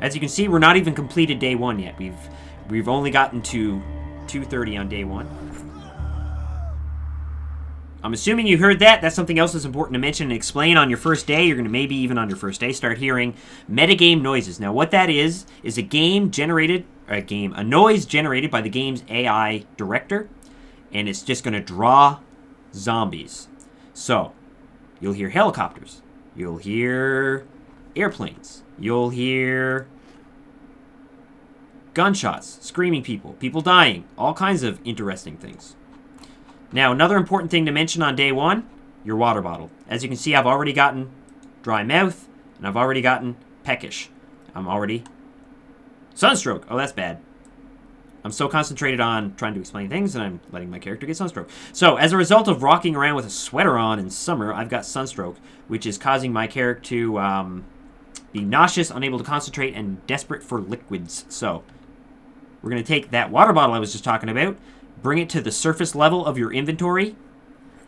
As you can see, we're not even completed day 1 yet. We've only gotten to 2:30 on day 1. I'm assuming you heard that. That's something else that's important to mention and explain on your first day. You're going to maybe even on your first day start hearing metagame noises. Now, what that is a a noise generated by the game's AI director, and it's just going to draw zombies. So, you'll hear helicopters. You'll hear airplanes. You'll hear gunshots, screaming people, people dying, all kinds of interesting things. Now, another important thing to mention on day 1, your water bottle. As you can see, I've already gotten dry mouth, and I've already gotten peckish. I'm already... Sunstroke! Oh, that's bad. I'm so concentrated on trying to explain things, and I'm letting my character get sunstroke. So, as a result of rocking around with a sweater on in summer, I've got sunstroke, which is causing my character to be nauseous, unable to concentrate, and desperate for liquids. So, we're going to take that water bottle I was just talking about, bring it to the surface level of your inventory.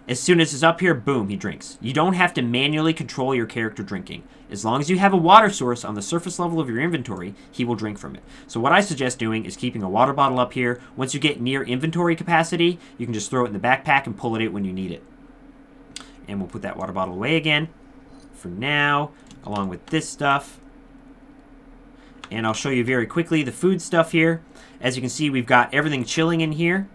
As soon as it's up here, boom, he drinks. You don't have to manually control your character drinking. As long as you have a water source on the surface level of your inventory, he will drink from it. So what I suggest doing is keeping a water bottle up here. Once you get near inventory capacity, you can just throw it in the backpack and pull it out when you need it. And we'll put that water bottle away again for now, along with this stuff. And I'll show you very quickly the food stuff here. As you can see, we've got everything chilling in here.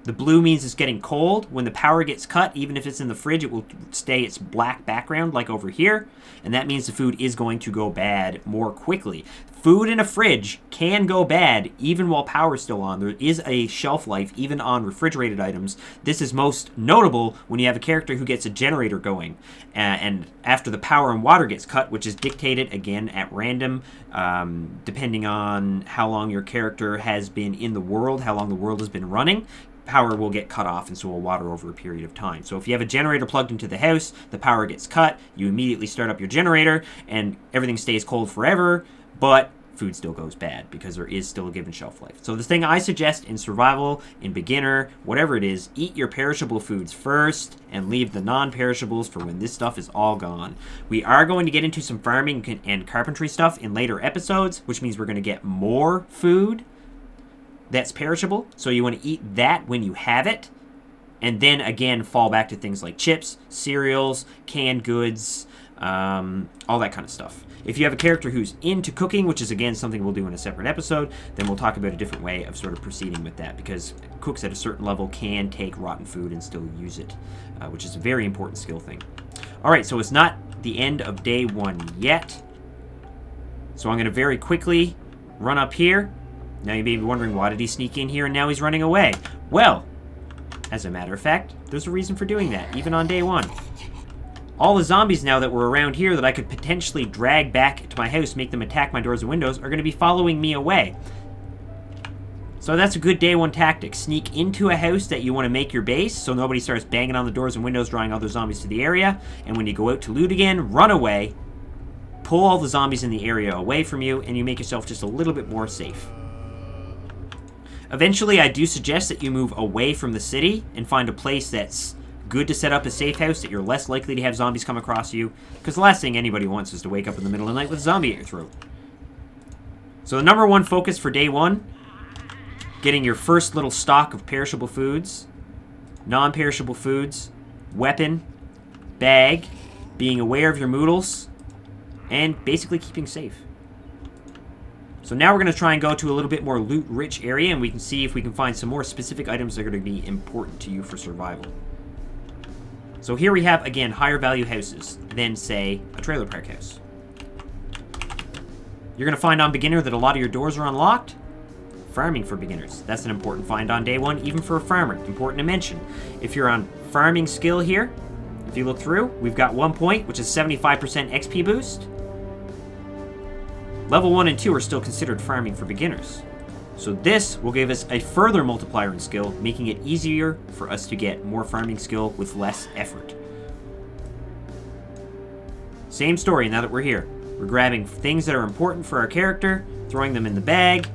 The blue means it's getting cold. When the power gets cut, even if it's in the fridge, it will stay its black background like over here. And that means the food is going to go bad more quickly. Food in a fridge can go bad even while power is still on. There is a shelf life even on refrigerated items. This is most notable when you have a character who gets a generator going. And after the power and water gets cut, which is dictated, again, at random, depending on how long your character has been in the world, how long the world has been running, power will get cut off, and so will water over a period of time. So if you have a generator plugged into the house, the power gets cut, you immediately start up your generator, and everything stays cold forever, but food still goes bad because there is still a given shelf life. So the thing I suggest in survival, in beginner, whatever it is, eat your perishable foods first and leave the non-perishables for when this stuff is all gone. We are going to get into some farming and carpentry stuff in later episodes, which means we're going to get more food that's perishable, so you want to eat that when you have it, and then again fall back to things like chips, cereals, canned goods, all that kind of stuff. If you have a character who's into cooking, which is again something we'll do in a separate episode, then we'll talk about a different way of sort of proceeding with that, because cooks at a certain level can take rotten food and still use it, which is a very important skill thing. Alright, so it's not the end of day 1 yet, so I'm going to very quickly run up here. Now you may be wondering, why did he sneak in here and now he's running away? Well, as a matter of fact, there's a reason for doing that, even on day 1. All the zombies now that were around here that I could potentially drag back to my house, make them attack my doors and windows, are going to be following me away. So that's a good day 1 tactic. Sneak into a house that you want to make your base, so nobody starts banging on the doors and windows, drawing other zombies to the area. And when you go out to loot again, run away, pull all the zombies in the area away from you, and you make yourself just a little bit more safe. Eventually, I do suggest that you move away from the city and find a place that's good to set up a safe house, that you're less likely to have zombies come across you, because the last thing anybody wants is to wake up in the middle of the night with a zombie at your throat. So the number 1 focus for day 1, getting your first little stock of perishable foods, non-perishable foods, weapon, bag, being aware of your moodles, and basically keeping safe. So now we're going to try and go to a little bit more loot-rich area, and we can see if we can find some more specific items that are going to be important to you for survival. So here we have, again, higher value houses than, say, a trailer park house. You're going to find on beginner that a lot of your doors are unlocked. Farming for beginners. That's an important find on day 1, even for a farmer. Important to mention. If you're on farming skill here, if you look through, we've got 1 point, which is 75% XP boost. Level 1 and 2 are still considered farming for beginners. So this will give us a further multiplier in skill, making it easier for us to get more farming skill with less effort. Same story now that we're here. We're grabbing things that are important for our character, throwing them in the bag.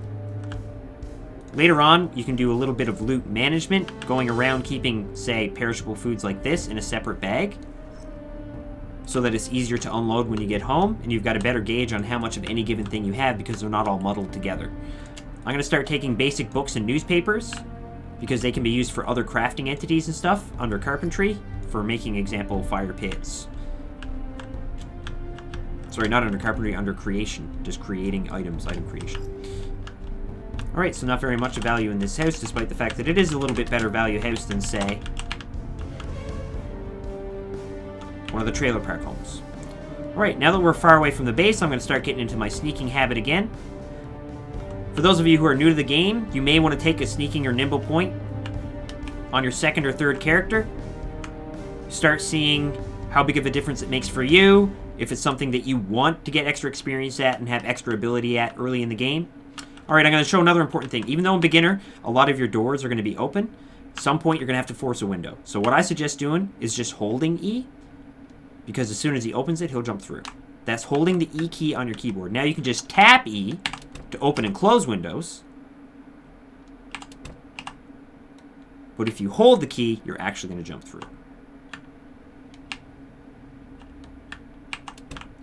Later on, you can do a little bit of loot management, going around keeping, say, perishable foods like this in a separate bag. so that it's easier to unload when you get home, and you've got a better gauge on how much of any given thing you have because they're not all muddled together. I'm going to start taking basic books and newspapers because they can be used for other crafting entities and stuff under carpentry for making example fire pits. Sorry, not under carpentry, under creation. Just creating items, item creation. Alright, so not very much of value in this house, despite the fact that it is a little bit better value house than, say, one of the trailer park homes. Alright, now that we're far away from the base, I'm going to start getting into my sneaking habit again. For those of you who are new to the game, you may want to take a sneaking or nimble point on your second or third character. Start seeing how big of a difference it makes for you, if it's something that you want to get extra experience at and have extra ability at early in the game. Alright, I'm going to show another important thing. Even though in beginner, a lot of your doors are going to be open, at some point you're going to have to force a window. So what I suggest doing is just holding E, because as soon as he opens it, he'll jump through. That's holding the E key on your keyboard. Now you can just tap E to open and close windows. But if you hold the key, you're actually going to jump through.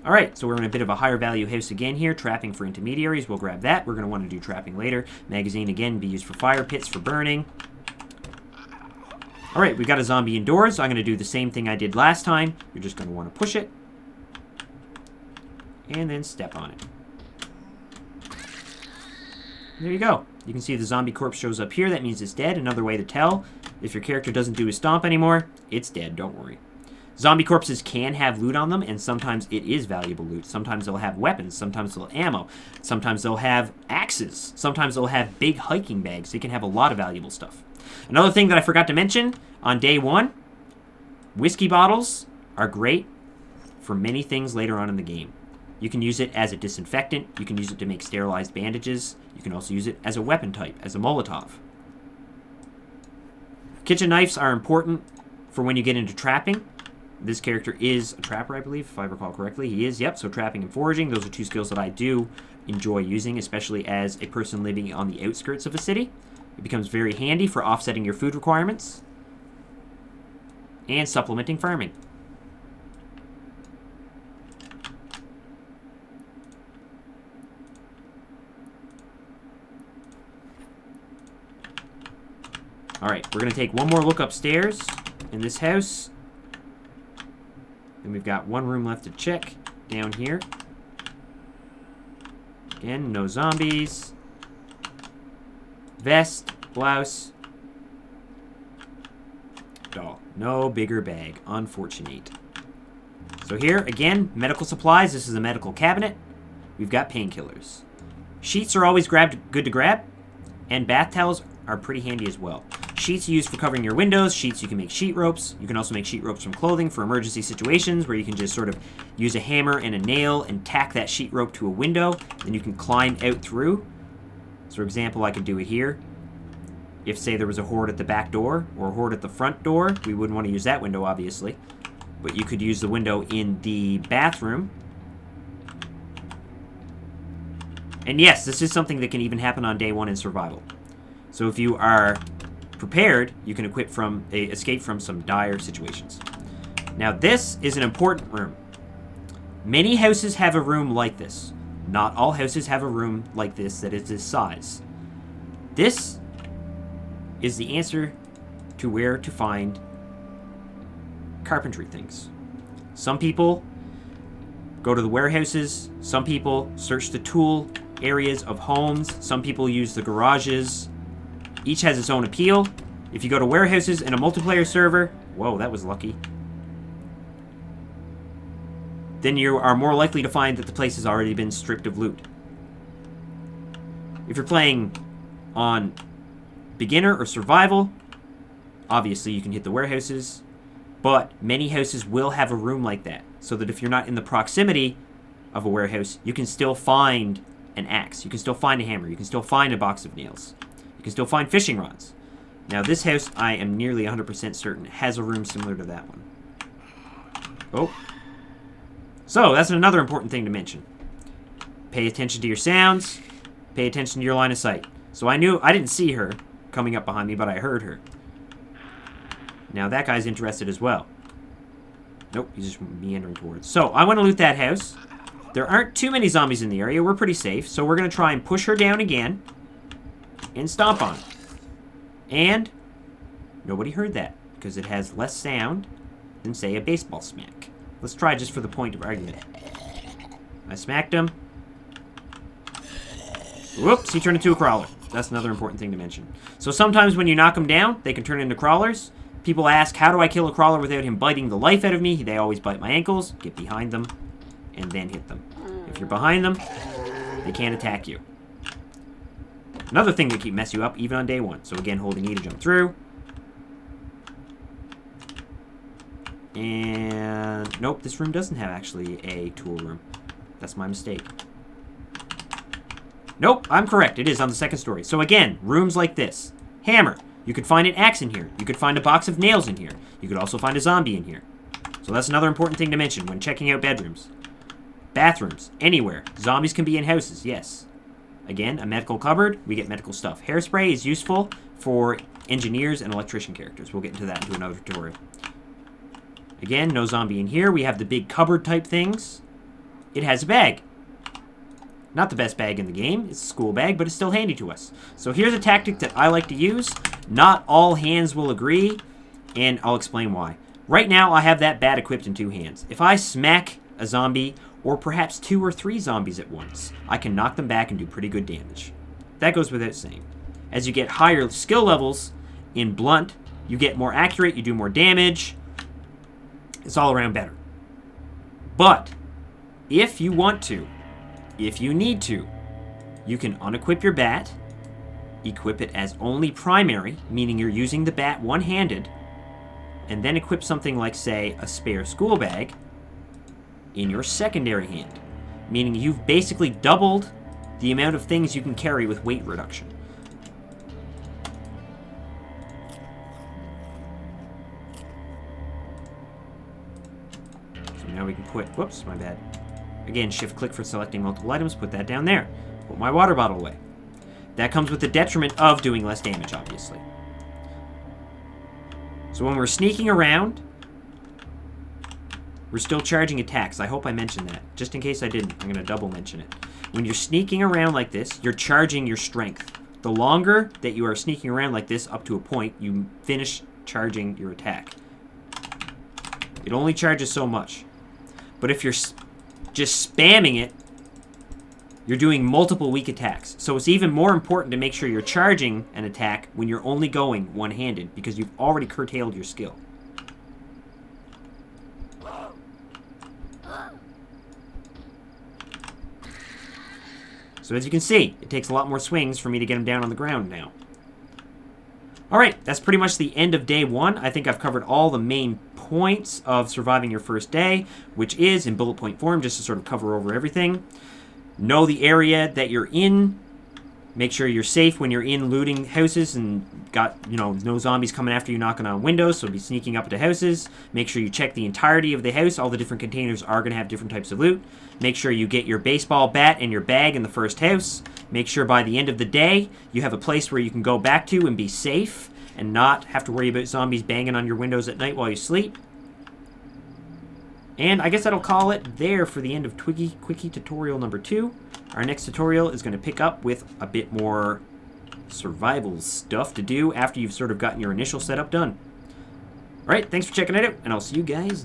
Alright, so we're in a bit of a higher value house again here. Trapping for intermediaries. We'll grab that. We're going to want to do trapping later. Magazine, again, be used for fire pits, for burning. Alright, we've got a Zambian Door, so I'm going to do the same thing I did last time. You're just going to want to push it. And then step on it. There you go. You can see the zombie corpse shows up here. That means it's dead. Another way to tell if your character doesn't do his stomp anymore, it's dead. Don't worry. Zombie corpses can have loot on them, and sometimes it is valuable loot. Sometimes they'll have weapons. Sometimes they'll have ammo. Sometimes they'll have axes. Sometimes they'll have big hiking bags. They can have a lot of valuable stuff. Another thing that I forgot to mention on day one, whiskey bottles are great for many things later on in the game. You can use it as a disinfectant. You can use it to make sterilized bandages. You can also use it as a weapon type, as a Molotov. Kitchen knives are important for when you get into trapping. This character is a trapper, I believe, if I recall correctly. He is, yep, so trapping and foraging. Those are two skills that I do enjoy using, especially as a person living on the outskirts of a city. It becomes very handy for offsetting your food requirements and supplementing farming. Alright, we're going to take one more look upstairs in this house. And we've got one room left to check down here. Again, no zombies. Vest, blouse. Doll. No bigger bag. Unfortunate. So here, again, medical supplies. This is a medical cabinet. We've got painkillers. Sheets are always good to grab. And bath towels are pretty handy as well. Sheets used for covering your windows. Sheets you can make sheet ropes. You can also make sheet ropes from clothing for emergency situations where you can just sort of use a hammer and a nail and tack that sheet rope to a window. Then you can climb out through. So for example, I could do it here. If, say, there was a horde at the back door or a horde at the front door, we wouldn't want to use that window, obviously. But you could use the window in the bathroom. And yes, this is something that can even happen on day one in survival. So if you are prepared, you can escape from some dire situations. Now this is an important room. Many houses have a room like this. Not all houses have a room like this that is this size. This is the answer to where to find carpentry things. Some people go to the warehouses. Some people search the tool areas of homes. Some people use the garages. Each has its own appeal. If you go to warehouses in a multiplayer server, whoa, that was lucky, then you are more likely to find that the place has already been stripped of loot. If you're playing on beginner or survival, obviously you can hit the warehouses, but many houses will have a room like that, so that if you're not in the proximity of a warehouse, you can still find an axe, you can still find a hammer, you can still find a box of nails. You can still find fishing rods. Now this house, I am nearly 100% certain, has a room similar to that one. Oh. So, that's another important thing to mention. Pay attention to your sounds. Pay attention to your line of sight. So I didn't see her coming up behind me, but I heard her. Now that guy's interested as well. Nope, he's just meandering towards. So, I want to loot that house. There aren't too many zombies in the area. We're pretty safe. So, we're going to try and push her down again. And stomp on her. And nobody heard that. Because it has less sound than, say, a baseball smack. Let's try just for the point of argument. I smacked him. Whoops, he turned into a crawler. That's another important thing to mention. So sometimes when you knock them down, they can turn into crawlers. People ask, how do I kill a crawler without him biting the life out of me? They always bite my ankles. Get behind them, and then hit them. If you're behind them, they can't attack you. Another thing that can mess you up, even on day one. So again, holding E to jump through. And nope, this room doesn't have actually a tool room. That's my mistake. Nope, I'm correct. It is on the second story. So again, rooms like this. Hammer. You could find an axe in here. You could find a box of nails in here. You could also find a zombie in here. So that's another important thing to mention when checking out bedrooms. Bathrooms. Anywhere. Zombies can be in houses, yes. Again, a medical cupboard. We get medical stuff. Hairspray is useful for engineers and electrician characters. We'll get into that into another tutorial. Again, no zombie in here. We have the big cupboard type things. It has a bag. Not the best bag in the game. It's a school bag, but it's still handy to us. So here's a tactic that I like to use. Not all hands will agree, and I'll explain why. Right now, I have that bat equipped in 2 hands. If I smack a zombie, or perhaps 2 or 3 zombies at once, I can knock them back and do pretty good damage. That goes without saying. As you get higher skill levels in blunt, you get more accurate, you do more damage. It's all around better. But if you want to, if you need to, you can unequip your bat, equip it as only primary, meaning you're using the bat one-handed, and then equip something like, say, a spare school bag in your secondary hand, meaning you've basically doubled the amount of things you can carry with weight reduction. So now we can put, whoops, my bad. Again, shift-click for selecting multiple items, put that down there. Put my water bottle away. That comes with the detriment of doing less damage, obviously. So when we're sneaking around, we're still charging attacks. I hope I mentioned that. Just in case I didn't, I'm going to double mention it. When you're sneaking around like this, you're charging your strength. The longer that you are sneaking around like this up to a point, you finish charging your attack. It only charges so much. But if you're just spamming it, you're doing multiple weak attacks. So it's even more important to make sure you're charging an attack when you're only going one-handed, because you've already curtailed your skill. So as you can see, it takes a lot more swings for me to get him down on the ground now. Alright, that's pretty much the end of day 1. I think I've covered all the main points of surviving your first day, which is in bullet point form, just to sort of cover over everything. Know the area that you're in. Make sure you're safe when you're in looting houses and got, no zombies coming after you knocking on windows, so be sneaking up to houses. Make sure you check the entirety of the house. All the different containers are going to have different types of loot. Make sure you get your baseball bat and your bag in the first house. Make sure by the end of the day, you have a place where you can go back to and be safe and not have to worry about zombies banging on your windows at night while you sleep. And I guess that'll call it there for the end of Twiggy Quickie tutorial number 2. Our next tutorial is going to pick up with a bit more survival stuff to do after you've sort of gotten your initial setup done. Alright, thanks for checking it out, and I'll see you guys